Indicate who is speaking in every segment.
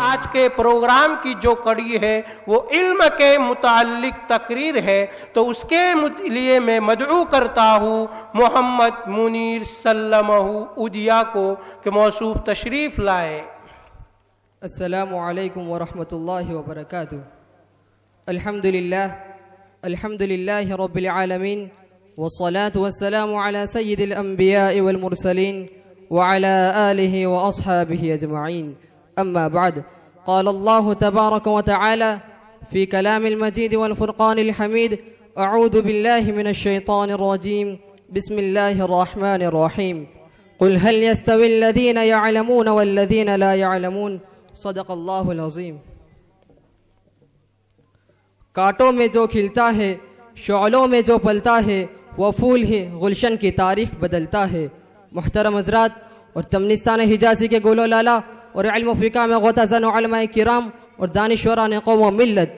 Speaker 1: آج کے پروگرام کی جو کڑی ہے وہ علم کے متعلق تقریر ہے، تو اس کے لیے میں مدعو کرتا ہوں محمد منیر سلمہ اودیا کو کہ موصوف تشریف لائے۔
Speaker 2: السلام علیکم ورحمۃ اللہ وبرکاتہ۔ الحمد للہ رب العالمین والصلاة والسلام على سید الانبیاء والمرسلین وعلى آلہ واصحابہ اجمعین، اما بعد، قال اللہ تبارک وتعالى في كلام المجيد والفرقان الحميد: أعوذ بالله من الشيطان الرجيم، بسم الله الرحمن الرحيم، قل هل يستوي الذين يعلمون والذين لا يعلمون، صدق اللہ العظیم۔ کانٹوں میں جو کھلتا ہے، شعلوں میں جو پلتا ہے، وہ پھول ہی گلشن کی تاریخ بدلتا ہے۔ محترم حضرات اور تمنستان حجازی کے گول و لالا اور علم و فقہ میں غوطہ زن علماء کرام اور دانشوران قوم و ملت،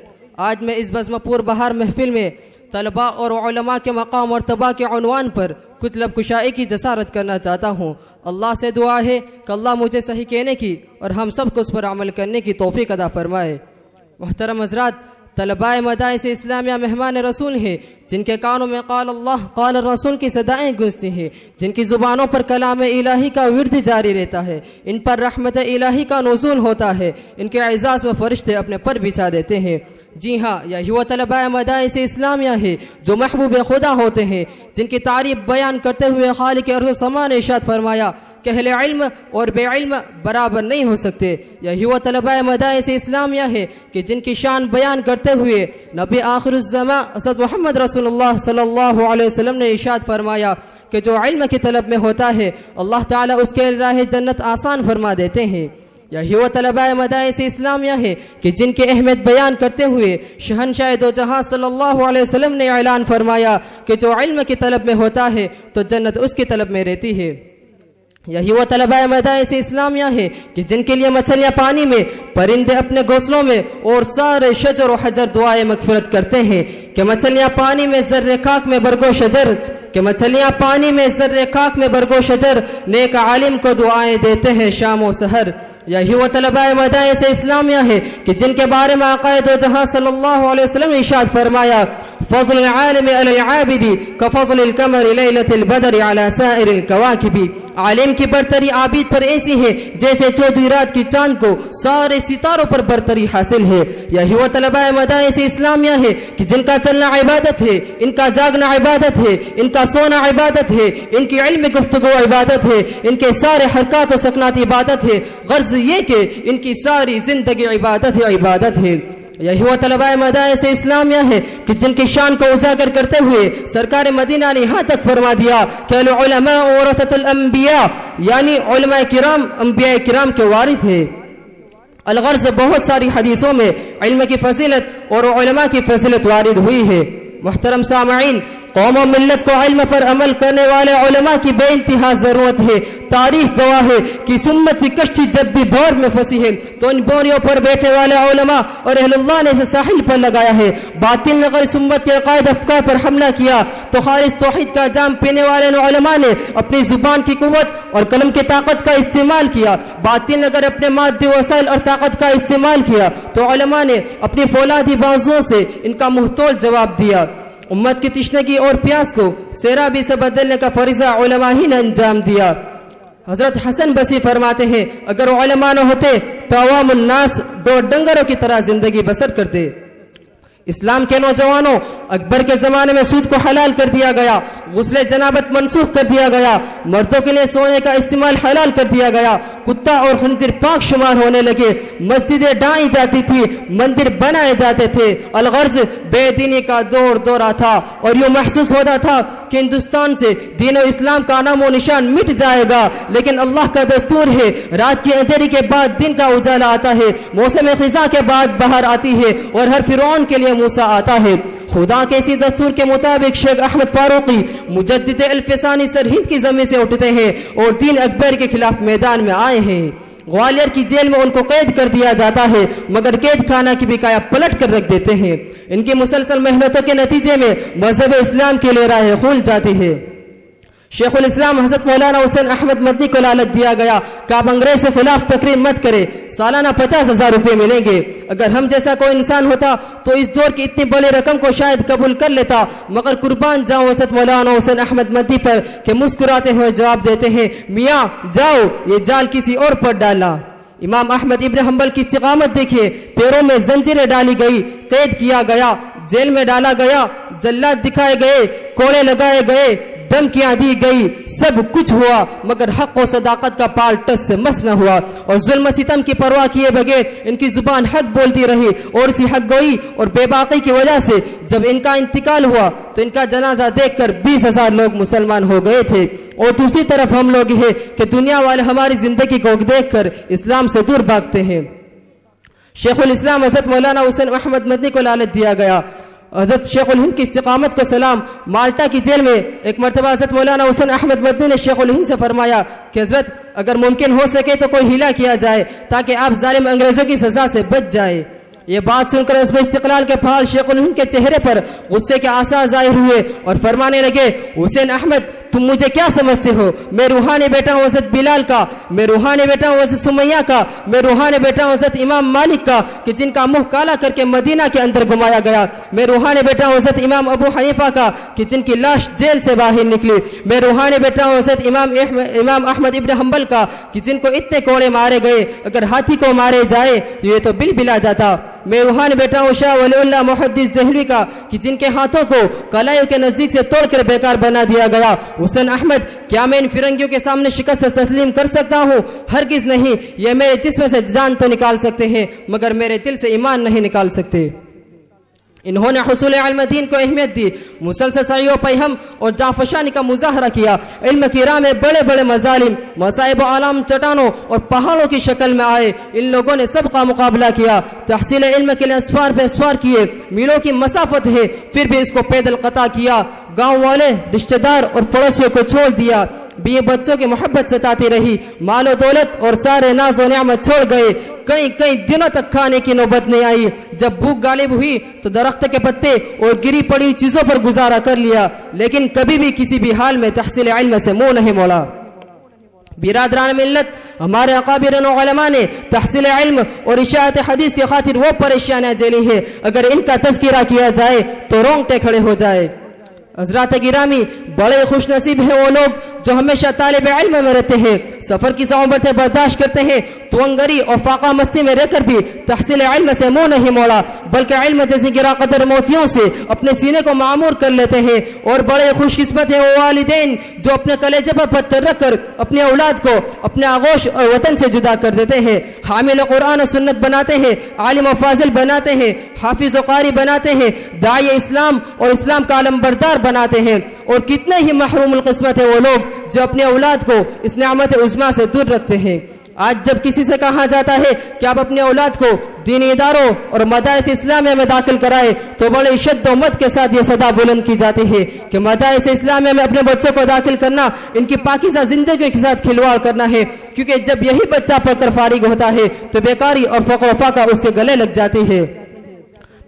Speaker 2: آج میں اس بزم پور بہار محفل میں طلباء اور علماء کے مقام اور طبع کے عنوان پر کچھ لب کشائی کی جسارت کرنا چاہتا ہوں۔ اللہ سے دعا ہے کہ اللہ مجھے صحیح کہنے کی اور ہم سب کو اس پر عمل کرنے کی توفیق عطا فرمائے۔ محترم حضرات، طلباء مدارس اسلامیہ مہمان رسول ہیں، جن کے کانوں میں قال اللہ قال الرسول کی صدائیں گونجتی ہیں، جن کی زبانوں پر کلام الہی کا ورد جاری رہتا ہے، ان پر رحمت الہی کا نزول ہوتا ہے، ان کے اعزاز میں فرشتے اپنے پر بچھا دیتے ہیں۔ جی ہاں، یہی وہ طلباء مدارس اسلامیہ ہے جو محبوب خدا ہوتے ہیں، جن کی تعریف بیان کرتے ہوئے خالق ارض و سما نے ارشاد فرمایا کہ اہل علم اور بے علم برابر نہیں ہو سکتے۔ یہی وہ طلباء مدارس اسلامیہ ہے کہ جن کی شان بیان کرتے ہوئے نبی آخر الزمان حضرت محمد رسول اللہ صلی اللہ علیہ وسلم نے ارشاد فرمایا کہ جو علم کی طلب میں ہوتا ہے اللہ تعالیٰ اس کے راہ جنت آسان فرما دیتے ہیں۔ یہی وہ طلباء مدارس اسلامیہ ہے کہ جن کی اہمیت بیان کرتے ہوئے شہنشاہ دو جہاں صلی اللہ علیہ وسلم نے اعلان فرمایا کہ جو علم کی طلب میں ہوتا ہے تو جنت اس کی طلب میں رہتی ہے۔ یہی وہ طلباء مدارس اسلامیہ ہے کہ جن کے لیے مچھلیاں پانی میں، پرندے اپنے گھونسلوں میں اور سارے شجر و حجر دعائیں مغفرت کرتے ہیں کہ مچھلیاں پانی میں ذرے خاک میں برگو شجر، کہ مچھلیاں پانی میں ذرے خاک میں برگو شجر، نیک عالم کو دعائیں دیتے ہیں شام و سحر۔ یہی وہ طلباء مدارس اسلامیہ ہے کہ جن کے بارے میں آقا دو جہاں صلی اللہ علیہ وسلم نے ارشاد فرمایا فضل العالم علی العابد کفضل القمر لیلۃ البدر علی سائر الکواکب، عالم کی برتری عابد پر ایسی ہے جیسے 14ویں رات کی چاند کو سارے ستاروں پر برتری حاصل ہے۔ یہی وہ طلباء مدارس اسلامیہ ہے کہ جن کا چلنا عبادت ہے، ان کا جاگنا عبادت ہے، ان کا سونا عبادت ہے، ان کی علم گفتگو عبادت ہے، ان کے سارے حرکات و سکنات عبادت ہے، غرض یہ کہ ان کی ساری زندگی عبادت ہے۔ یہی وہ طلباء مدارس اسلامیہ ہے کہ جن کی شان کو اجاگر کرتے ہوئے سرکار مدینہ نے یہاں تک فرما دیا کہ العلماء ورثۃ الانبیاء، یعنی علماء کرام انبیاء کرام کے وارث ہیں۔ الغرض بہت ساری حدیثوں میں علم کی فضیلت اور علماء کی فضیلت وارد ہوئی ہے۔ محترم سامعین، قوم و ملت کو علم پر عمل کرنے والے علماء کی بے انتہا ضرورت ہے۔ تاریخ گواہ ہے کہ اس امت کی کشتی جب بھی بور میں پھنسی ہے تو ان بوریوں پر بیٹھے والے علماء اور اہل اللہ نے اسے ساحل پر لگایا ہے۔ باطل نے اگر اس امت کے عقائد افکار پر حملہ کیا تو خالص توحید کا جام پینے والے علماء نے اپنی زبان کی قوت اور قلم کی طاقت کا استعمال کیا۔ باطل نے اگر اپنے مادی وسائل اور طاقت کا استعمال کیا تو علماء نے اپنی فولادی بازوؤں سے ان کا منہ توڑ جواب دیا۔ امت کی تشنگی اور پیاس کو سیرابی سے بدلنے کا فریضہ علماء ہی نے انجام دیا۔ حضرت حسن بصری فرماتے ہیں اگر علماء نہ ہوتے تو عوام الناس دو ڈنگروں کی طرح زندگی بسر کرتے۔ اسلام کے نوجوانوں، اکبر کے زمانے میں سود کو حلال کر دیا گیا، غسل جنابت منسوخ کر دیا گیا، مردوں کے لیے سونے کا استعمال حلال کر دیا گیا، کتا اور خنزیر پاک شمار ہونے لگے، مسجدیں ڈھائی جاتی تھی، مندر بنائے جاتے تھے۔ الغرض بے دینی کا دور دورہ تھا اور یوں محسوس ہوتا تھا کہ ہندوستان سے دین و اسلام کا نام و نشان مٹ جائے گا، لیکن اللہ کا دستور ہے رات کی اندھیری کے بعد دن کا اجالا آتا ہے، موسم خزاں کے بعد بہار آتی ہے اور ہر فرعون کے لیے موسیٰ آتا ہے۔ خدا کے اسی دستور کے مطابق شیخ احمد فاروقی مجدد الفسانی سرحد کی زمین سے اٹھتے ہیں اور دین اکبر کے خلاف میدان میں آئے ہیں۔ گوالیر کی جیل میں ان کو قید کر دیا جاتا ہے مگر قید خانہ کی بھی کایا پلٹ کر رکھ دیتے ہیں۔ ان کی مسلسل محنتوں کے نتیجے میں مذہب اسلام کے لیے راہ کھل جاتی ہے۔ शेख उल इस्लाम हजरत मौलाना हुसैन अहमद मदनी को लालच दिया गया कि आप अंग्रेज के खिलाफ तकरीर मत करें, सालाना 50,000 रुपये मिलेंगे। अगर हम जैसा कोई इंसान होता तो इस दौर की इतनी बड़ी रकम को शायद कबूल कर लेता, मगर कुर्बान जाऊं हजरत मौलाना हुसैन अहमद मदनी पर कि मुस्कुराते हुए जवाब देते हैं, मियाँ जाओ, ये जाल किसी और पर डाला। इमाम अहमद इब्न हंबल की इस्तिकामत देखिए, पैरों में जंजीरें डाली गई, कैद किया गया, जेल में डाला गया, जल्लाद दिखाए गए, कोड़े लगाए गए, धमकियां दी गई, सब कुछ हुआ, मगर हक और सदाकत का पाल टस से मस न हुआ। और जुल्म सितम की परवाह किए बगैर इनकी जुबान हक बोलती रही, और इसी हक गोई और बेबाकी की वजह से जब इनका इंतकाल हुआ तो इनका जनाजा देखकर 20,000 लोग मुसलमान हो गए थे। और दूसरी तरफ हम लोग हैं कि दुनिया वाले हमारी जिंदगी को देखकर इस्लाम से दूर भागते हैं। शेख उल इस्लाम हजरत मौलाना हुसैन अहमद मदनी को लालच दिया गया। हजरत शेख उल हिंद की इस्तिकामत को सलाम। माल्टा की जेल में एक मरतबा हजरत मौलाना हुसैन अहमद मदनी ने शेख उल हिंद से फरमाया कि हजरत अगर मुमकिन हो सके तो कोई हिला किया जाए ताकि आप जालिम अंग्रेजों की सजा से बच जाए। ये बात सुनकर इसमें इस्तिकलाल के फाल शेख उल हिंद के चेहरे पर गुस्से के आसार जाहिर हुए और फरमाने लगे, हुसैन अहमद तुम मुझे क्या समझते हो? मैं रूहानी बेटा हूँ हजरत बिलाल का, मैं रूहानी बेटा हूँ हजरत सुमैया का, मैं रूहानी बेटा हूँ हजरत इमाम मालिक का कि जिनका मुंह काला करके मदीना के अंदर घुमाया गया, मैं रूहानी बेटा हूँ हजरत इमाम अबू हनीफा का कि जिनकी लाश जेल से बाहर निकली, मैं रूहानी बेटा हूँ हजरत इमाम अहमद इब्न हंबल का कि जिनको इतने कोड़े मारे गए, अगर हाथी को मारे जाए तो ये तो बिल आ जाता। मैं रूहानी बेटा हूँ शाह वलीउल्लाह मुहद्दिस दहलवी का कि जिनके हाथों को कलाइयों के नजदीक से तोड़कर बेकार बना दिया गया। हुसैन अहमद क्या मैं इन फिरंगियों के सामने शिकस्त तस्लीम कर सकता हूँ? हरगिज नहीं। ये मेरे जिस्म से जान तो निकाल सकते हैं मगर मेरे दिल से ईमान नहीं निकाल सकते। इन्होंने हुसूल इल्म दीन को अहमियत दी, मुसलसल सही पैहम और जाफशानी का मुजाहरा किया। इल्म की राह में बड़े बड़े मजालिम, मसाइब आलम चट्टानों और पहाड़ों की शक्ल में आए। इन लोगों ने सबका मुकाबला किया, तहसील इल्म के लिए असफार पे असफार किए, मीलों की मसाफत है फिर भी इसको पैदल कता किया। गाँव वाले, रिश्तेदार और पड़ोसियों को छोड़ दिया, बीवी बच्चों की मोहब्बत सताती रही, मालो दौलत और सारे नाज़ और नियामत छोड़ गए। कई कई दिनों तक खाने की नौबत नहीं आई। जब भूख गालिब हुई तो दरख्त के पत्ते और गिरी पड़ी चीजों पर गुजारा कर लिया, लेकिन कभी भी किसी भी हाल में तहसील इल्म से मुंह नहीं मोड़ा। बिरादरान मिल्लत, हमारे अकाबिर उलमा ने तहसील इल्म और इशाअत हदीस की खातिर वो परेशानियां झेली है, अगर इनका तज़किरा किया जाए तो रोंगटे खड़े हो जाए। हज़रात गिरामी, बड़े खुश नसीब हैं वो लोग जो हमेशा तालिब इल्म में रहते हैं, सफर की ज़हमतें बर्दाश्त करते हैं, तुअंगरी और फाका मस्ती में रहकर भी तहसील इल्म से मुंह नहीं मोड़ा, बल्कि इल्म जैसी गिरा कदर मोतियों से अपने सीने को मामूर कर लेते हैं। और बड़े खुशकिस्मत हैं वो वालिदैन जो अपने कलेजे पर पत्थर रखकर अपने औलाद को अपने आगोश और वतन से जुदा कर देते हैं, हामिल कुरान और सुन्नत बनाते हैं, आलिम और फाजिल बनाते हैं, हाफिज और कारी बनाते हैं, दाई इस्लाम और इस्लाम का अलमबरदार बनाते हैं। और कितने ही महरूमुल किस्मत है वो लोग जो अपने औलाद को इस नेमत उज़्मा से दूर रखते हैं। आज जब किसी से कहा जाता है कि आप अपने औलाद को दीनी इदारों और मदारिस इस्लामिया में दाखिल कराए तो बड़े शिद्दत मत के साथ ये सदा बुलंद की जाती है कि मदारिस इस्लामिया में अपने बच्चों को दाखिल करना इनकी पाकीज़ा जिंदगी के साथ खिलवाड़ करना है, क्योंकि जब यही बच्चा पढ़कर फारिग होता है तो बेकारी और फ़क़्र व फ़ाक़ा उसके गले लग जाती है।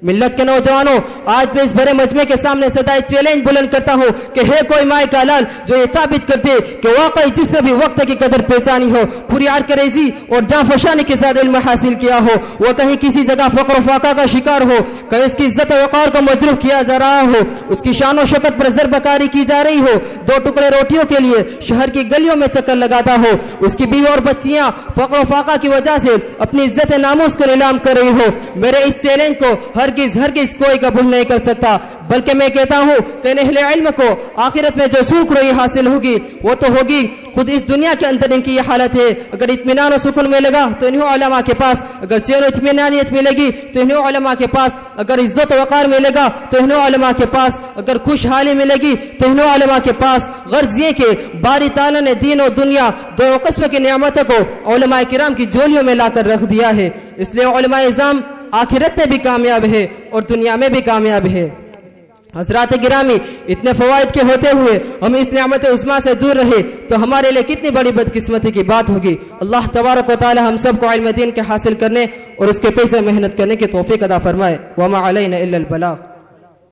Speaker 2: मिल्लत के नौजवानों, आज मैं इस बड़े मजमे के सामने सदा चैलेंज बुलंद करता हूँ कि है कोई माए का लाल जो ये साबित कर दे कि वाकई जिसने भी वक्त की कदर पहचानी हो, पूरी आरकरेजी और जाफशानी के साथ इल्म हासिल किया हो, वो कहीं किसी जगह फ़क़्र फ़ाक़ा का शिकार हो, कहीं उसकी इज्जत वक़ार को मजरूह किया जा रहा हो, उसकी शान और शौकत पर ज़रबकारी की जा रही हो, 2 टुकड़े रोटियों के लिए शहर की गलियों में चक्कर लगाता हो, उसकी बीवी और बच्चियाँ फ़क़्र फ़ाक़ा की वजह से अपनी इज्जत नामूस को नीलाम कर रही हो, मेरे इस चैलेंज को हरगिज कोई कबूल नहीं कर सकता। बल्कि मैं कहता हूँ कि अहले इल्म को आखिरत में जो सुख रोई हासिल होगी वो तो होगी, खुद इस दुनिया के अंदर इनकी ये हालत है। अगर इत्मीनान और सुकून मिलेगा तो इन्हीं उलमा के पास, अगर चैन और इत्मीनानियत मिलेगी तो इन्हीं उलमा के पास, अगर इज्जत वक़ार मिलेगा तो इन्हीं उलमा के पास, अगर खुशहाली मिलेगी तो इन्हीं उलमा के पास। गर्ज ये कि बारी ताला ने दीन और दुनिया दो किस्म की नियामतों को उलमा किराम की झोलियों में लाकर रख दिया है, इसलिए उलमा इज़ाम आखिरत में भी कामयाब है और दुनिया में भी कामयाब है। हज़रात गिरामी, इतने फ़वाइद के होते हुए हम इस नेमत उस्मा से दूर रहे तो हमारे लिए कितनी बड़ी बदकिस्मती की बात होगी। अल्लाह तबारक व तआला हम सब को इल्म दीन के हासिल करने और उसके पे से मेहनत करने की तौफीक अता फरमाए। वमा अलैना इल्लल बलाग।